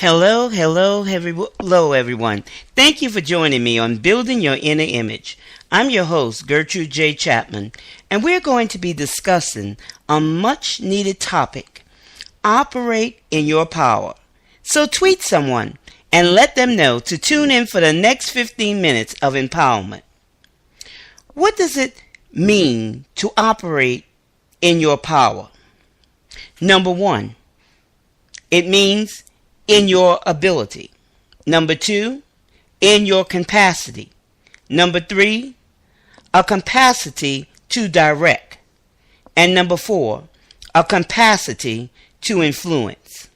Hello, everyone. Thank you for joining me on Building Your Inner Image. I'm your host, Gertrude J Chapman, and we're going to be discussing a much-needed topic: operate in your power. So tweet someone and let them know to tune in for the next 15 minutes of empowerment. What does it mean to operate in your power? Number one, it means in your ability. Number two, in your capacity. Number three, a capacity to direct. And number four, a capacity to influence.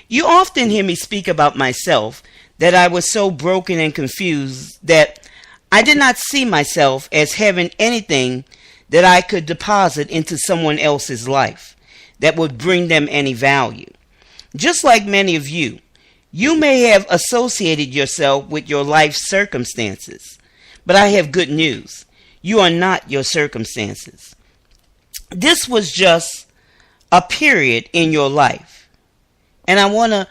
You often hear me speak about myself that I was so broken and confused that I did not see myself as having anything that I could deposit into someone else's life that would bring them any value. Just like many of you, you may have associated yourself with your life circumstances, but I have good news. You are not your circumstances. This was just a period in your life, and I want to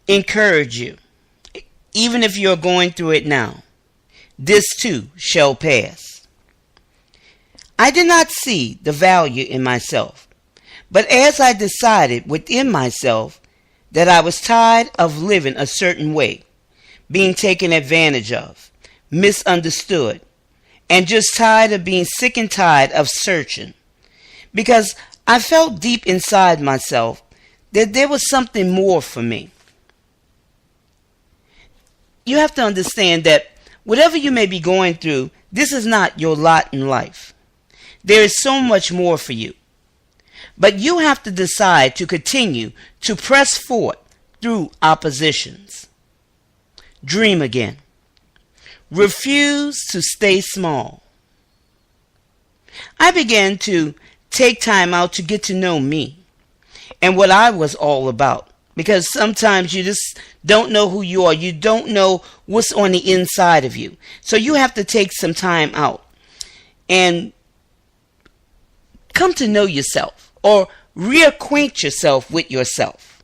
encourage you, even if you're going through it now, this too shall pass. I did not see the value in myself, but as I decided within myself that I was tired of living a certain way, being taken advantage of, misunderstood, and just tired of being sick and tired of searching, because I felt deep inside myself that there was something more for me. You have to understand that whatever you may be going through, this is not your lot in life. There is so much more for you. But you have to decide to continue to press forward through oppositions. Dream again. Refuse to stay small. I began to take time out to get to know me and what I was all about. Because sometimes you just don't know who you are. You don't know what's on the inside of you. So you have to take some time out and come to know yourself, or reacquaint yourself with yourself.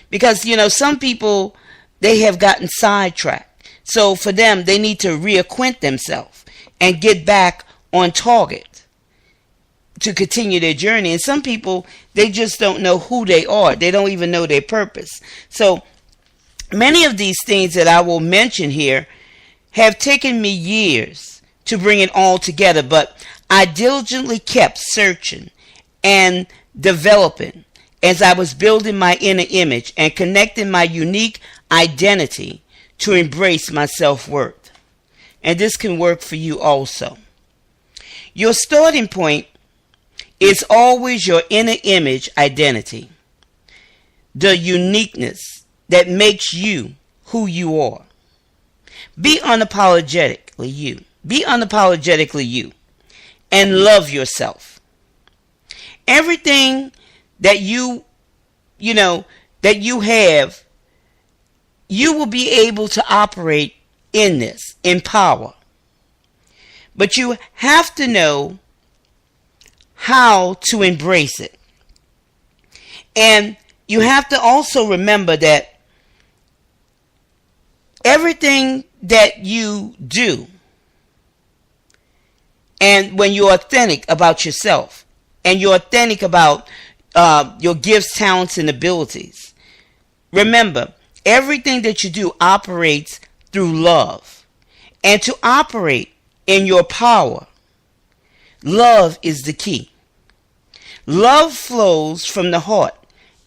Because, some people, they have gotten sidetracked. So for them, they need to reacquaint themselves and get back on target to continue their journey. And some people, they just don't know who they are. They don't even know their purpose. So many of these things that I will mention here have taken me years to bring it all together, but I diligently kept searching and developing as I was building my inner image and connecting my unique identity to embrace my self-worth. And this can work for you also. Your starting point is always your inner image identity, the uniqueness that makes you who you are. Be unapologetically you. Be unapologetically you. And love yourself. Everything that you have, you will be able to operate in this, in power. But you have to know how to embrace it. And you have to also remember that everything that you do, and when you're authentic about yourself, and you're authentic about your gifts, talents, and abilities, remember, everything that you do operates through love. And to operate in your power, love is the key. Love flows from the heart,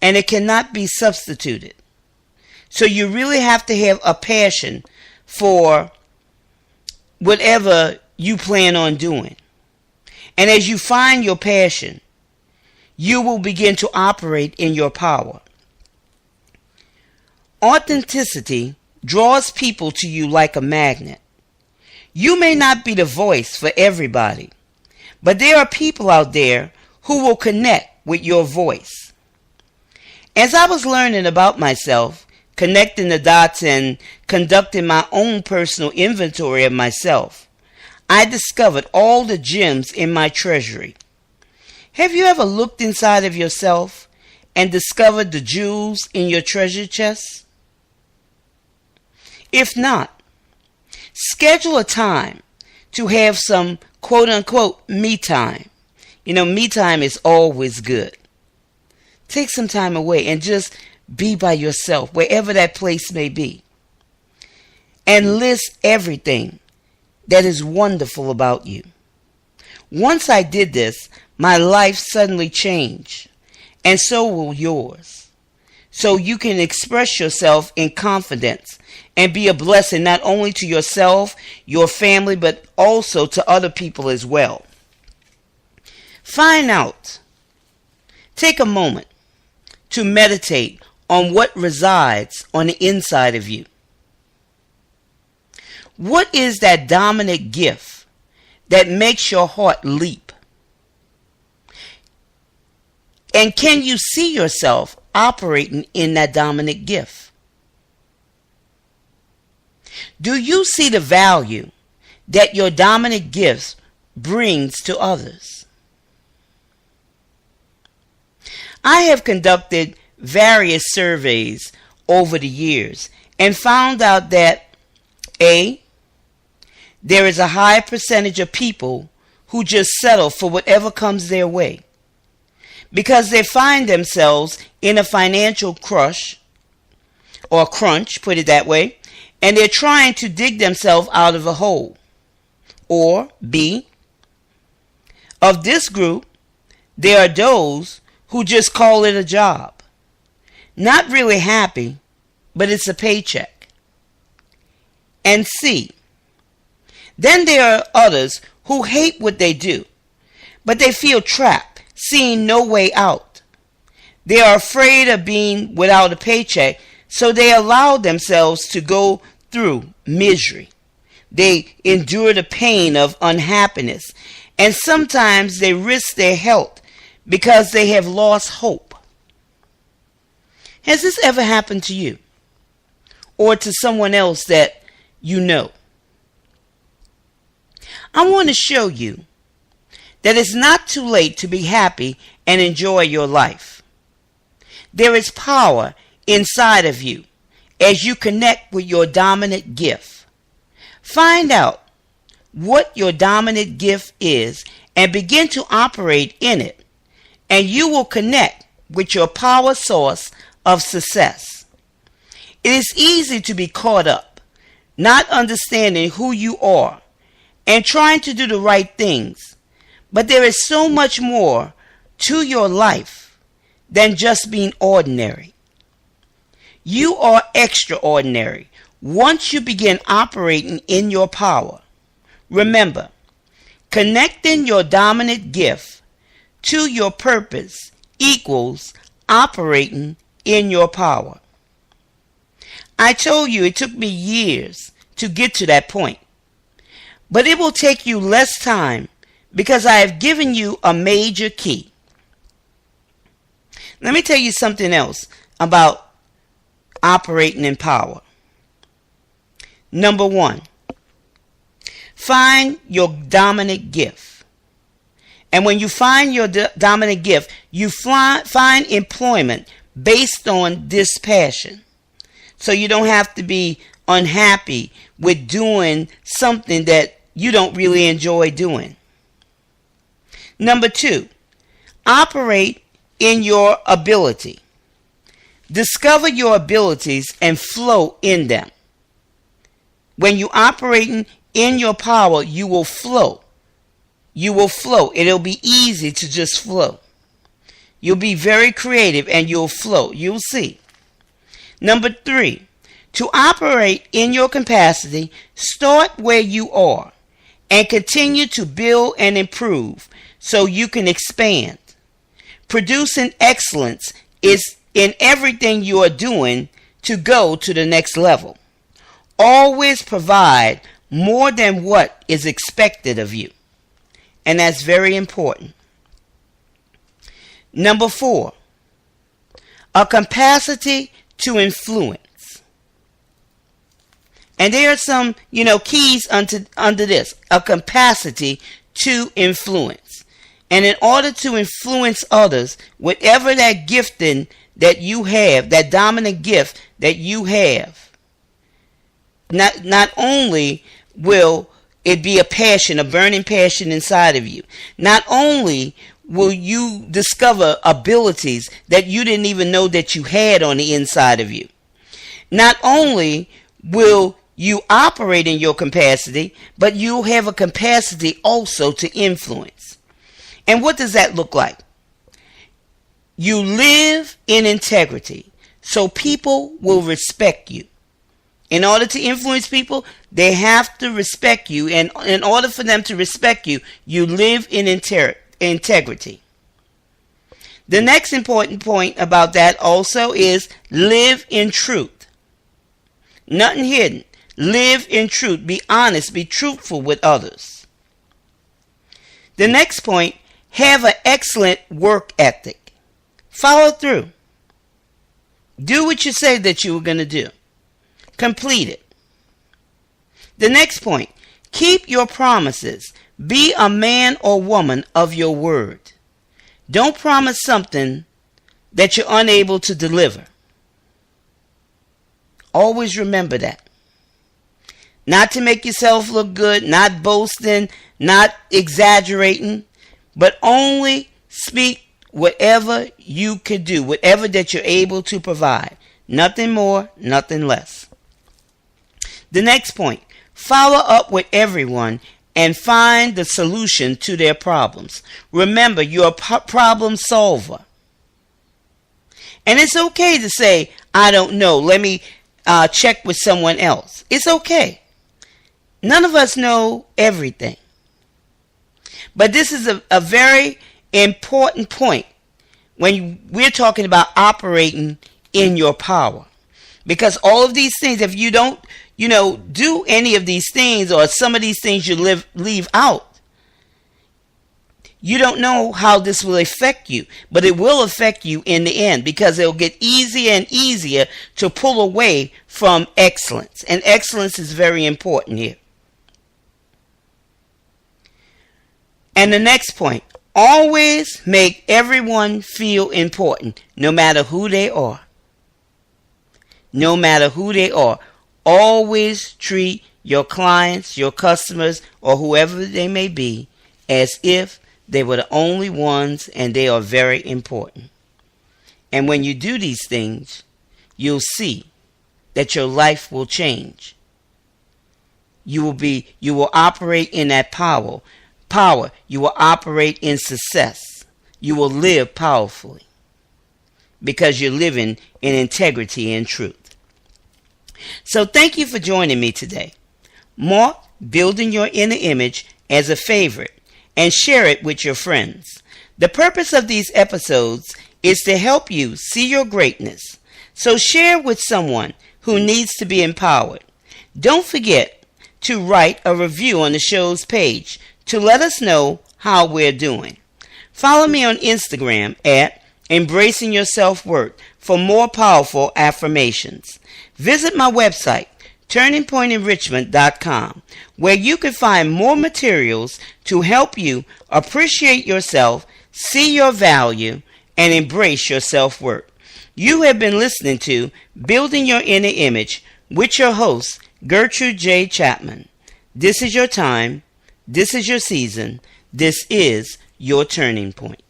and it cannot be substituted. So you really have to have a passion for whatever you plan on doing. And as you find your passion, you will begin to operate in your power. Authenticity draws people to you like a magnet. You may not be the voice for everybody, but there are people out there who will connect with your voice. As I was learning about myself, connecting the dots and conducting my own personal inventory of myself, I discovered all the gems in my treasury. Have you ever looked inside of yourself and discovered the jewels in your treasure chest? If not, schedule a time to have some quote unquote me time. Me time is always good. Take some time away and just be by yourself, wherever that place may be. And list everything that is wonderful about you. Once I did this, my life suddenly changed, and so will yours. So you can express yourself in confidence and be a blessing not only to yourself, your family, but also to other people as well. Find out. Take a moment to meditate on what resides on the inside of you. What is that dominant gift that makes your heart leap? And can you see yourself operating in that dominant gift? Do you see the value that your dominant gift brings to others? I have conducted various surveys over the years and found out that A, there is a high percentage of people who just settle for whatever comes their way because they find themselves in a financial crunch, put it that way, and they're trying to dig themselves out of a hole. Or B, of this group, there are those who just call it a job. Not really happy, but it's a paycheck. And C, then there are others who hate what they do, but they feel trapped, seeing no way out. They are afraid of being without a paycheck, so they allow themselves to go through misery. They endure the pain of unhappiness, and sometimes they risk their health because they have lost hope. Has this ever happened to you or to someone else that you know? I want to show you that it's not too late to be happy and enjoy your life. There is power inside of you as you connect with your dominant gift. Find out what your dominant gift is and begin to operate in it, and you will connect with your power source of success. It is easy to be caught up, not understanding who you are and trying to do the right things, but there is so much more to your life than just being ordinary. You are extraordinary once you begin operating in your power. Remember, connecting your dominant gift to your purpose equals operating in your power. I told you it took me years to get to that point, but it will take you less time because I have given you a major key. Let me tell you something else about operating in power. Number 1, find your dominant gift. And when you find your dominant gift, you find employment based on this passion. So you don't have to be unhappy with doing something that you don't really enjoy doing. Number 2, operate in your ability. Discover your abilities and flow in them. When you operating in your power, you will flow. You will flow. It'll be easy to just flow. You'll be very creative and you'll flow. You'll see. Number 3, to operate in your capacity, start where you are and continue to build and improve so you can expand. Producing excellence is in everything you are doing to go to the next level. Always provide more than what is expected of you. And that's very important. Number 4, a capacity to influence. And there are some, keys under this. A capacity to influence. And in order to influence others, whatever that gifting that you have, that dominant gift that you have, not only will it be a passion, a burning passion inside of you, not only will you discover abilities that you didn't even know that you had on the inside of you, not only will you operate in your capacity, but you'll have a capacity also to influence. And what does that look like? You live in integrity, so people will respect you. In order to influence people, they have to respect you. And in order for them to respect you, you live in integrity. The next important point about that also is live in truth. Nothing hidden. Live in truth. Be honest. Be truthful with others. The next point, have an excellent work ethic. Follow through. Do what you say that you were going to do. Complete it. The next point, keep your promises. Be a man or woman of your word. Don't promise something that you're unable to deliver. Always remember that. Not to make yourself look good, not boasting, not exaggerating, but only speak whatever you could do, whatever that you're able to provide. Nothing more, nothing less. The next point, follow up with everyone and find the solution to their problems. Remember, you're a problem solver. And it's okay to say, I don't know, let me check with someone else. It's okay. None of us know everything. But this is a very important point when we're talking about operating in your power. Because all of these things, if you don't, do any of these things, or some of these things you leave out, you don't know how this will affect you. But it will affect you in the end, because it'll get easier and easier to pull away from excellence. And excellence is very important here. And the next point, always make everyone feel important, no matter who they are. No matter who they are. Always treat your clients, your customers, or whoever they may be, as if they were the only ones, and they are very important. And when you do these things, you'll see that your life will change. You will operate in that power. You will operate in success. You will live powerfully, because you're living in integrity and truth. So thank you for joining me today. Mark Building Your Inner Image as a favorite and share it with your friends. The purpose of these episodes is to help you see your greatness. So share with someone who needs to be empowered. Don't forget to write a review on the show's page to let us know how we're doing. Follow me on Instagram at Embracing Your Self-Worth for more powerful affirmations. Visit my website, turningpointenrichment.com, where you can find more materials to help you appreciate yourself, see your value, and embrace your self-worth. You have been listening to Building Your Inner Image with your host, Gertrude J Chapman. This is your time. This is your season. This is your turning point.